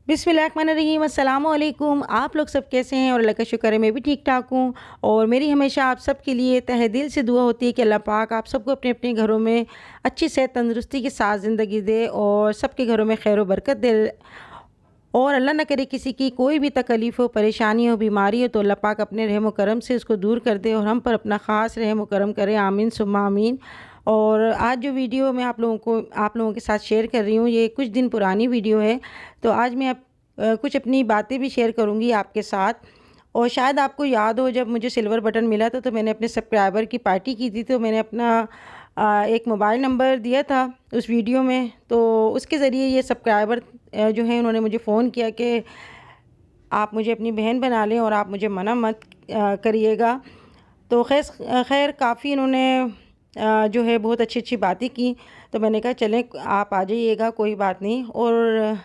बिस्मिल्लाहिर्रहमानिर्रहीम अस्सलामुअलैकुम। आप लोग सब कैसे हैं? और अल्लाह का शुक्र है मैं भी ठीक ठाक हूँ। और मेरी हमेशा आप सब के लिए तहे दिल से दुआ होती है कि अल्लाह पाक आप सबको अपने अपने घरों में अच्छी सेहत तंदुरुस्ती के साथ ज़िंदगी दे और सबके घरों में खैर बरकत दे। और अल्लाह न करे किसी की कोई भी तकलीफ़ हो, परेशानी हो, बीमारी हो तो अल्लाह पाक अपने रहम करम से उसको दूर कर दे और हम पर अपना ख़ास रहम करम करे। आमीन सुम्मा आमीन। और आज जो वीडियो मैं आप लोगों के साथ शेयर कर रही हूँ, ये कुछ दिन पुरानी वीडियो है। तो आज मैं कुछ अपनी बातें भी शेयर करूँगी आपके साथ। और शायद आपको याद हो, जब मुझे सिल्वर बटन मिला था तो मैंने अपने सब्सक्राइबर की पार्टी की थी। तो मैंने अपना एक मोबाइल नंबर दिया था उस वीडियो में। तो उसके ज़रिए ये सब्सक्राइबर जो हैं उन्होंने मुझे फ़ोन किया कि आप मुझे अपनी बहन बना लें और आप मुझे मना मत करिएगा। तो खैर काफ़ी इन्होंने जो है बहुत अच्छी अच्छी बातें की। तो मैंने कहा चलें आप आ जाइएगा, कोई बात नहीं। और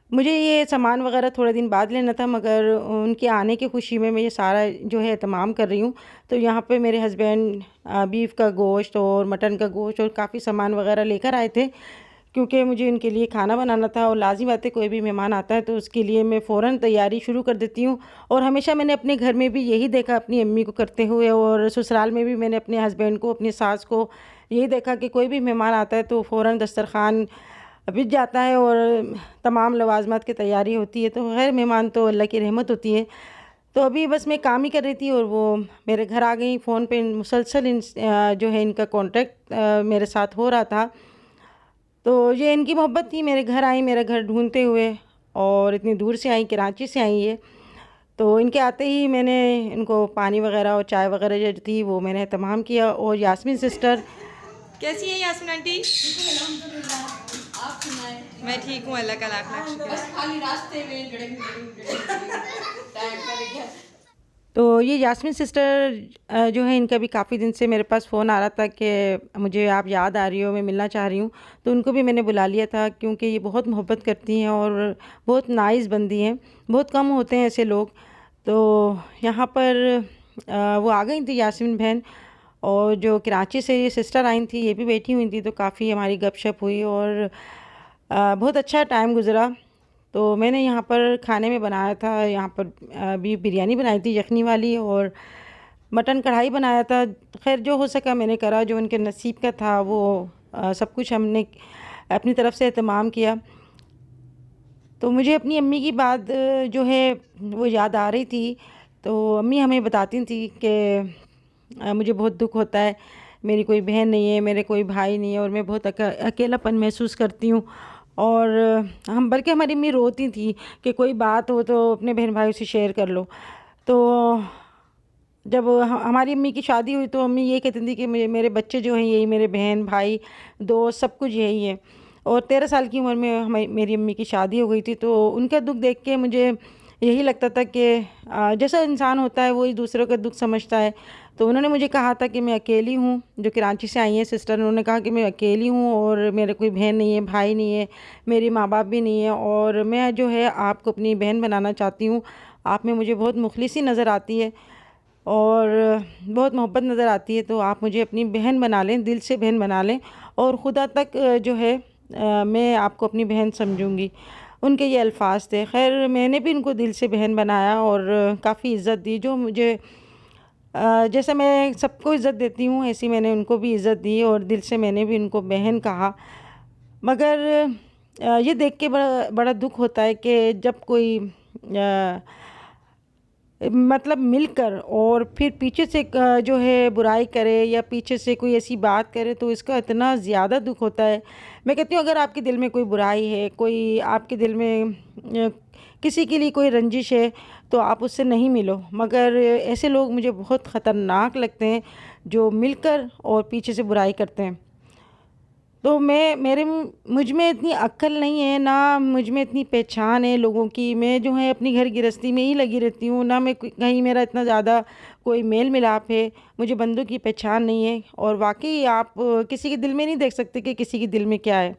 मुझे ये सामान वगैरह थोड़े दिन बाद लेना था, मगर उनके आने की खुशी में मैं ये सारा जो है एहतमाम कर रही हूँ। तो यहाँ पे मेरे हस्बैंड बीफ का गोश्त और मटन का गोश्त और काफ़ी सामान वगैरह लेकर आए थे, क्योंकि मुझे उनके लिए खाना बनाना था। और लाज़िम बात है, कोई भी मेहमान आता है तो उसके लिए मैं फ़ौरन तैयारी शुरू कर देती हूँ। और हमेशा मैंने अपने घर में भी यही देखा, अपनी अम्मी को करते हुए, और ससुराल में भी मैंने अपने हस्बैंड को, अपनी सास को यही देखा कि कोई भी मेहमान आता है तो फ़ौरन दस्तरख़्वान बिछ जाता है और तमाम लवाज़मात की तैयारी होती है। तो खैर मेहमान तो अल्लाह की रहमत होती है। तो अभी बस मैं काम ही कर रही थी और वो मेरे घर आ गई। फ़ोन पे मुसलसल जो है इनका कांटेक्ट मेरे साथ हो रहा था। तो ये इनकी मोहब्बत थी, मेरे घर आई, मेरा घर ढूंढते हुए, और इतनी दूर से आई, कराची से आई है। तो इनके आते ही मैंने इनको पानी वगैरह और चाय वगैरह जो थी वो मैंने तमाम किया। और यास्मीन सिस्टर, कैसी है यास्मीन आंटी? आप सुनाएं। मैं ठीक हूँ, अल्लाह का लाख लाख शुक्र। बस खाली रास्ते में टाइम कर गया। तो ये यास्मीन सिस्टर जो है, इनका भी काफ़ी दिन से मेरे पास फ़ोन आ रहा था कि मुझे आप याद आ रही हो, मैं मिलना चाह रही हूँ। तो उनको भी मैंने बुला लिया था, क्योंकि ये बहुत मोहब्बत करती हैं और बहुत नाइस बंदी हैं। बहुत कम होते हैं ऐसे लोग। तो यहाँ पर वो आ गई थी यास्मीन बहन, और जो कराची से ये सिस्टर आई थी ये भी बैठी हुई थी। तो काफ़ी हमारी गपशप हुई और बहुत अच्छा टाइम गुज़रा। तो मैंने यहाँ पर खाने में बनाया था, यहाँ पर बीफ बिरयानी बनाई थी यखनी वाली, और मटन कढ़ाई बनाया था। खैर जो हो सका मैंने करा, जो उनके नसीब का था वो सब कुछ हमने अपनी तरफ से एहतमाम किया। तो मुझे अपनी अम्मी की बात जो है वो याद आ रही थी। तो अम्मी हमें बताती थी कि मुझे बहुत दुख होता है, मेरी कोई बहन नहीं है, मेरे कोई भाई नहीं है, और मैं बहुत अकेलापन महसूस करती हूँ। और हम बल्कि हमारी अम्मी रोती थी कि कोई बात हो तो अपने बहन भाई से शेयर कर लो। तो जब हमारी अम्मी की शादी हुई तो अम्मी ये कहती थी कि मेरे बच्चे जो हैं यही मेरे बहन भाई दोस्त सब कुछ यही है। और 13 साल की उम्र में मेरी अम्मी की शादी हो गई थी। तो उनका दुख देख के मुझे यही लगता था कि जैसा इंसान होता है वही दूसरों का दुख समझता है। तो उन्होंने मुझे कहा था कि मैं अकेली हूँ, जो कराची से आई हैं सिस्टर, उन्होंने कहा कि मैं अकेली हूँ और मेरे कोई बहन नहीं है, भाई नहीं है, मेरे माँ बाप भी नहीं है, और मैं जो है आपको अपनी बहन बनाना चाहती हूँ। आप में मुझे बहुत मुखलिसी नज़र आती है और बहुत मोहब्बत नज़र आती है। तो आप मुझे अपनी बहन बना लें, दिल से बहन बना लें, और खुदा तक जो है मैं आपको अपनी बहन समझूंगी। उनके ये अल्फाज थे। खैर मैंने भी उनको दिल से बहन बनाया और काफ़ी इज़्ज़त दी। जो मुझे जैसे मैं सबको इज़्ज़त देती हूँ ऐसी मैंने उनको भी इज़्ज़त दी, और दिल से मैंने भी उनको बहन कहा। मगर ये देख के बड़ा बड़ा दुख होता है कि जब कोई मतलब मिलकर और फिर पीछे से जो है बुराई करे या पीछे से कोई ऐसी बात करे, तो इसका इतना ज़्यादा दुख होता है। मैं कहती हूँ अगर आपके दिल में कोई बुराई है, कोई आपके दिल में किसी के लिए कोई रंजिश है, तो आप उससे नहीं मिलो। मगर ऐसे लोग मुझे बहुत ख़तरनाक लगते हैं जो मिलकर और पीछे से बुराई करते हैं। तो मुझ में इतनी अक्ल नहीं है, ना मुझ में इतनी पहचान है लोगों की। मैं जो है अपनी घर गृहस्थी में ही लगी रहती हूँ, ना मैं कहीं मेरा इतना ज़्यादा कोई मेल मिलाप है। मुझे बंदों की पहचान नहीं है, और वाकई आप किसी के दिल में नहीं देख सकते कि किसी के दिल में क्या है।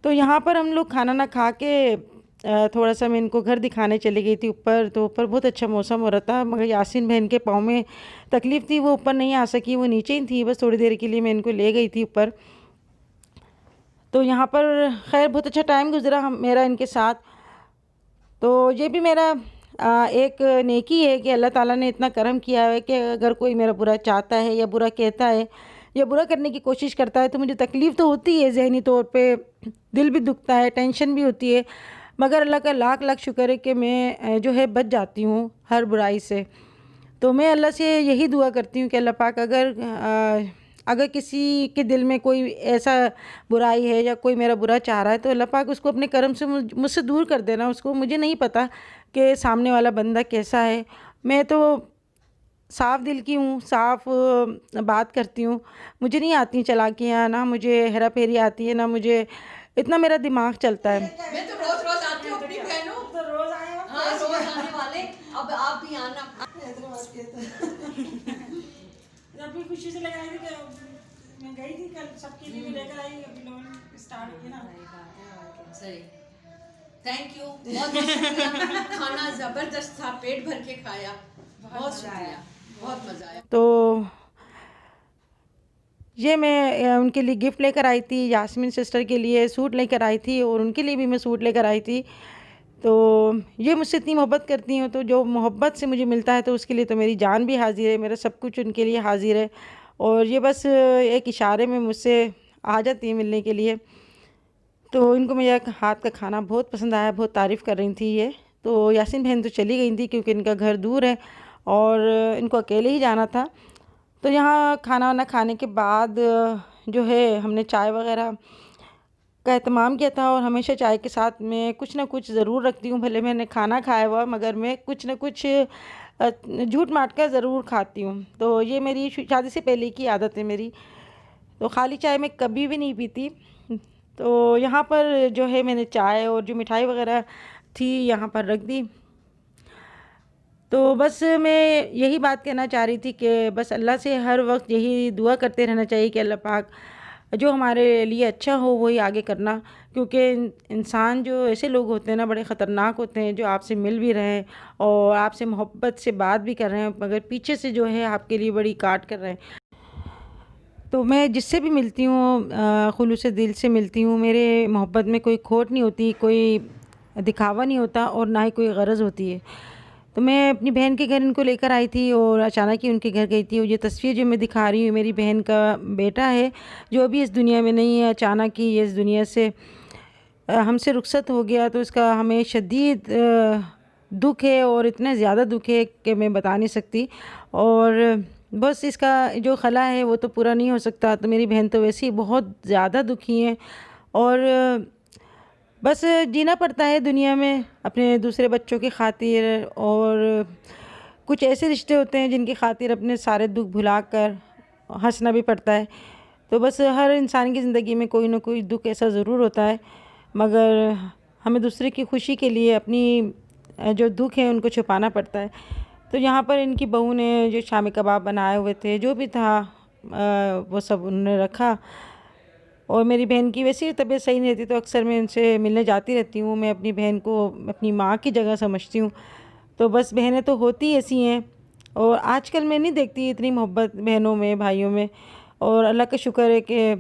तो यहाँ पर हम लोग खाना ना खा के थोड़ा सा मैं इनको घर दिखाने चली गई थी ऊपर। तो ऊपर बहुत अच्छा मौसम हो रहा था, मगर यासीन बहन के पाँव में तकलीफ़ थी, वो ऊपर नहीं आ सकी, वो नीचे ही थी। बस थोड़ी देर के लिए मैं इनको ले गई थी ऊपर। तो यहाँ पर खैर बहुत अच्छा टाइम गुज़रा मेरा इनके साथ। तो ये भी मेरा एक नेकी है कि अल्लाह ताला ने इतना करम किया है कि अगर कोई मेरा बुरा चाहता है या बुरा कहता है या बुरा करने की कोशिश करता है तो मुझे तकलीफ़ तो होती है, ज़हनी तौर पे दिल भी दुखता है, टेंशन भी होती है, मगर अल्लाह का लाख लाख शुक्र है कि मैं जो है बच जाती हूँ हर बुराई से। तो मैं अल्लाह से यही दुआ करती हूँ कि अल्लाह पाक अगर किसी के दिल में कोई ऐसा बुराई है या कोई मेरा बुरा चाह रहा है तो अल्लाह पाक उसको अपने करम से मुझसे दूर कर देना। उसको मुझे नहीं पता कि सामने वाला बंदा कैसा है, मैं तो साफ़ दिल की हूँ, साफ़ बात करती हूँ, मुझे नहीं आती चालाकियाँ, ना मुझे हेरा फेरी आती है, ना मुझे इतना मेरा दिमाग चलता है। मैं तो रोज रोज आती हूँ अपनी बहनों। तो रोज आए हो? हाँ रोज आने वाले, अब आप भी आना। अपनी खुशी से लेकर आई थी कि मैं गई थी कल, सबके लिए भी लेकर आई, अभी लोन स्टार्ट किया ना। सही, थैंक यू, बहुत बहुत शुक्रिया। खाना जबरदस्त था, पेट भर के खाया, बहुत शुक्रिया, बहुत मजा आया। तो ये मैं उनके लिए गिफ्ट लेकर आई थी, यास्मीन सिस्टर के लिए सूट लेकर आई थी और उनके लिए भी मैं सूट लेकर आई थी। तो ये मुझसे इतनी मोहब्बत करती हैं, तो जो मोहब्बत से मुझे मिलता है तो उसके लिए तो मेरी जान भी हाज़िर है, मेरा सब कुछ उनके लिए हाज़िर है। और ये बस एक इशारे में मुझसे आ जाती है मिलने के लिए। तो इनको मेरे हाथ का खाना बहुत पसंद आया, बहुत तारीफ़ कर रही थी ये। तो यासीन बहन तो चली गई थी क्योंकि इनका घर दूर है और इनको अकेले ही जाना था। तो यहाँ खाना वाना खाने के बाद जो है हमने चाय वगैरह का एहतमाम किया था और हमेशा चाय के साथ मैं कुछ ना कुछ ज़रूर रखती हूँ। भले मैंने खाना खाया हुआ मगर मैं कुछ ना कुछ झूठ माट कर ज़रूर खाती हूँ। तो ये मेरी शादी से पहले की आदत है मेरी। तो खाली चाय मैं कभी भी नहीं पीती। तो यहाँ पर जो है मैंने चाय और जो मिठाई वगैरह थी यहाँ पर रख दी। तो बस मैं यही बात कहना चाह रही थी कि बस अल्लाह से हर वक्त यही दुआ करते रहना चाहिए कि अल्लाह पाक जो हमारे लिए अच्छा हो वही आगे करना। क्योंकि इंसान जो ऐसे लोग होते हैं ना बड़े ख़तरनाक होते हैं, जो आपसे मिल भी रहे हैं और आपसे मोहब्बत से बात भी कर रहे हैं मगर पीछे से जो है आपके लिए बड़ी काट कर रहे हैं। तो मैं जिससे भी मिलती हूँ खुलूस दिल से मिलती हूँ। मेरे मोहब्बत में कोई खोट नहीं होती, कोई दिखावा नहीं होता और ना ही कोई गरज होती है। तो मैं अपनी बहन के घर इनको लेकर आई थी और अचानक ही उनके घर गई थी। और ये तस्वीर जो मैं दिखा रही हूँ मेरी बहन का बेटा है जो अभी इस दुनिया में नहीं है। अचानक ही ये इस दुनिया से हमसे रुखसत हो गया। तो इसका हमें शदीद दुख है और इतना ज़्यादा दुख है कि मैं बता नहीं सकती। और बस इसका जो खला है वो तो पूरा नहीं हो सकता। तो मेरी बहन तो वैसे ही बहुत ज़्यादा दुखी है और बस जीना पड़ता है दुनिया में अपने दूसरे बच्चों की खातिर। और कुछ ऐसे रिश्ते होते हैं जिनकी खातिर अपने सारे दुख भुलाकर हंसना भी पड़ता है। तो बस हर इंसान की ज़िंदगी में कोई ना कोई दुख ऐसा ज़रूर होता है, मगर हमें दूसरे की खुशी के लिए अपनी जो दुख है उनको छुपाना पड़ता है। तो यहाँ पर इनकी बहू ने जो शामी कबाब बनाए हुए थे, जो भी था वो सब उन्होंने रखा। और मेरी बहन की वैसे ही तबीयत सही नहीं रहती तो अक्सर मैं इनसे मिलने जाती रहती हूँ। मैं अपनी बहन को अपनी माँ की जगह समझती हूँ। तो बस बहनें तो होती ऐसी हैं और आजकल मैं नहीं देखती इतनी मोहब्बत बहनों में, भाइयों में। और अल्लाह का शुक्र है कि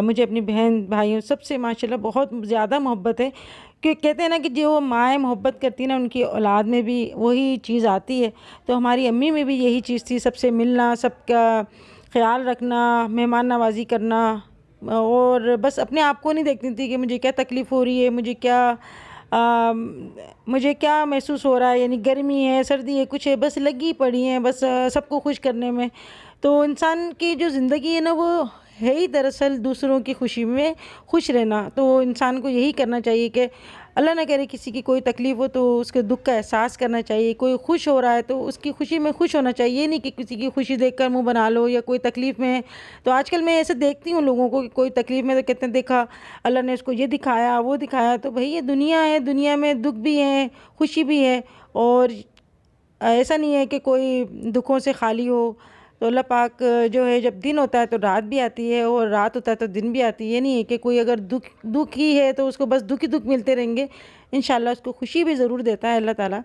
मुझे अपनी बहन भाइयों सबसे माशाल्लाह बहुत ज़्यादा मोहब्बत है। कि कहते हैं ना कि जो माएँ मोहब्बत करती हैं ना उनकी औलाद में भी वही चीज़ आती है। तो हमारी अम्मी में भी यही चीज़ थी, सबसे मिलना, सबका ख्याल रखना, मेहमान नवाज़ी करना। और बस अपने आप को नहीं देखती थी कि मुझे क्या तकलीफ़ हो रही है, मुझे क्या महसूस हो रहा है, यानी गर्मी है, सर्दी है, कुछ है, बस लगी पड़ी हैं बस सबको खुश करने में। तो इंसान की जो ज़िंदगी है ना वो है ही दरअसल दूसरों की खुशी में खुश रहना। तो इंसान को यही करना चाहिए कि अल्लाह ना करे किसी की कोई तकलीफ़ हो तो उसके दुख का एहसास करना चाहिए। कोई खुश हो रहा है तो उसकी खुशी में खुश होना चाहिए, ये नहीं कि किसी की खुशी देखकर मुंह बना लो या कोई तकलीफ़ में है। तो आजकल मैं ऐसे देखती हूँ लोगों को कि कोई तकलीफ़ में तो कहते हैं देखा अल्लाह ने उसको ये दिखाया वो दिखाया। तो भाई ये दुनिया है, दुनिया में दुख भी है खुशी भी है और ऐसा नहीं है कि कोई दुखों से खाली हो। तो अल्लाह पाक जो है जब दिन होता है तो रात भी आती है और रात होता है तो दिन भी आती है। ये नहीं है कि कोई अगर दुख ही है तो उसको बस दुख ही दुख मिलते रहेंगे। इंशाल्लाह उसको खुशी भी ज़रूर देता है अल्लाह ताला।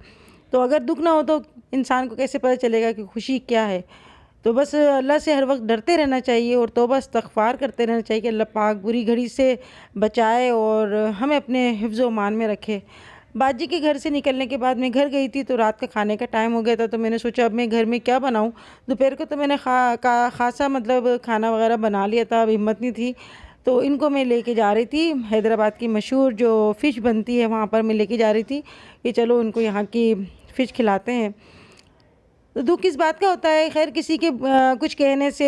तो अगर दुख ना हो तो इंसान को कैसे पता चलेगा कि खुशी क्या है। तो बस अल्लाह से हर वक्त डरते रहना चाहिए और तौबा इस्तग़फ़ार करते रहना चाहिए कि अल्लाह पाक बुरी घड़ी से बचाए और हमें अपने हिफ्ज़ व मान में रखे। बाजी के घर से निकलने के बाद मैं घर गई थी, तो रात का खाने का टाइम हो गया था, तो मैंने सोचा अब मैं घर में क्या बनाऊं। दोपहर को तो मैंने खासा मतलब खाना वगैरह बना लिया था, अब हिम्मत नहीं थी। तो इनको मैं लेके जा रही थी हैदराबाद की मशहूर जो फ़िश बनती है वहाँ पर मैं लेके जा रही थी कि चलो उनको यहाँ की फ़िश खिलाते हैं। तो दुख किस बात का होता है, खैर किसी के कुछ कहने से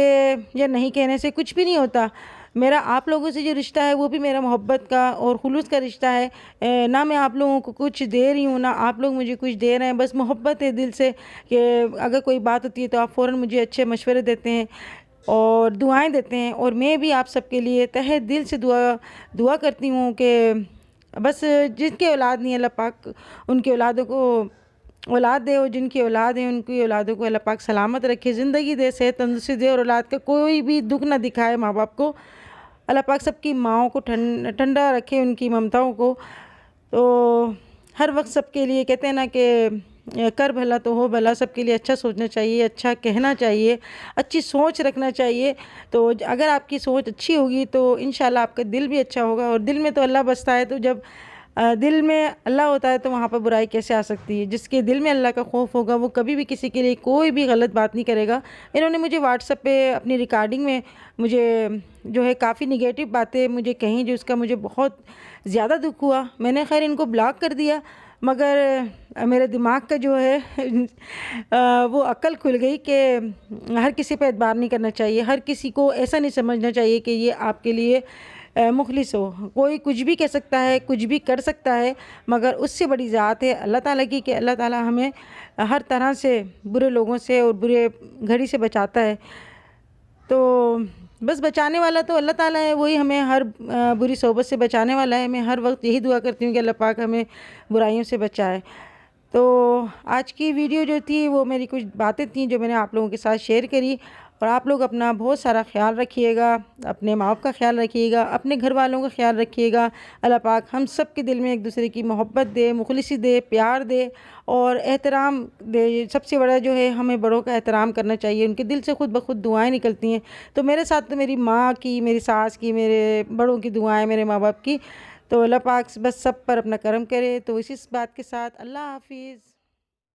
या नहीं कहने से कुछ भी नहीं होता। मेरा आप लोगों से जो रिश्ता है वो भी मेरा मोहब्बत का और खुलूस का रिश्ता है। ना मैं आप लोगों को कुछ दे रही हूँ ना आप लोग मुझे कुछ दे रहे हैं, बस मोहब्बत है दिल से कि अगर कोई बात होती है तो आप फ़ौरन मुझे अच्छे मशवरे देते हैं और दुआएं देते हैं। और मैं भी आप सबके लिए तहे दिल से दुआ करती हूँ कि बस जिनके औलाद नहीं अल्लाह पाक उनकी औलादों को औलाद दे, और जिनकी औलाद है उनकी औलादों को अल्लाह पाक सलामत रखे, ज़िंदगी दे, सेहत तंदुरुस्ती दे और औलाद का कोई भी दुख ना दिखाए माँ बाप को। अल्लाह पाक सबकी माँओं को ठंडा रखे, उनकी ममताओं को। तो हर वक्त सबके लिए कहते हैं ना कि कर भला तो हो भला, सबके लिए अच्छा सोचना चाहिए, अच्छा कहना चाहिए, अच्छी सोच रखना चाहिए। तो अगर आपकी सोच अच्छी होगी तो इंशाल्लाह आपका दिल भी अच्छा होगा, और दिल में तो अल्लाह बसता है। तो जब दिल में अल्लाह होता है तो वहाँ पर बुराई कैसे आ सकती है। जिसके दिल में अल्लाह का खौफ होगा वो कभी भी किसी के लिए कोई भी गलत बात नहीं करेगा। इन्होंने मुझे व्हाट्सएप पे अपनी रिकॉर्डिंग में मुझे जो है काफ़ी निगेटिव बातें मुझे कहीं, जो उसका मुझे बहुत ज़्यादा दुख हुआ। मैंने खैर इनको ब्लॉक कर दिया, मगर मेरे दिमाग का जो है वो अक्ल खुल गई कि हर किसी पे एतबार नहीं करना चाहिए, हर किसी को ऐसा नहीं समझना चाहिए कि ये आपके लिए मुखलिस हो। कोई कुछ भी कह सकता है, कुछ भी कर सकता है, मगर उससे बड़ी ज़ात है अल्लाह ताला की कि अल्लाह ताला हमें हर तरह से बुरे लोगों से और बुरे घड़ी से बचाता है। तो बस बचाने वाला तो अल्लाह ताला है, वही हमें हर बुरी सोबत से बचाने वाला है। मैं हर वक्त यही दुआ करती हूँ कि अल्लाह पाक हमें बुराइयों से बचाए। तो आज की वीडियो जो थी वो मेरी कुछ बातें थी जो मैंने आप लोगों के साथ शेयर करी। और आप लोग अपना बहुत सारा ख्याल रखिएगा, अपने माँ बाप का ख्याल रखिएगा, अपने घर वालों का ख्याल रखिएगा। अल्लाह पाक हम सब के दिल में एक दूसरे की मोहब्बत दे, मुखलिसी दे, प्यार दे और एहतराम दे। सबसे बड़ा जो है हमें बड़ों का एहतराम करना चाहिए, उनके दिल से खुद ब खुद दुआएं निकलती हैं। तो मेरे साथ तो मेरी माँ की, मेरी सास की, मेरे बड़ों की दुआएं, मेरे माँ बाप की। तो अल्लाह पाक बस सब पर अपना करम करे। तो इसी बात के साथ अल्लाह हाफिज़।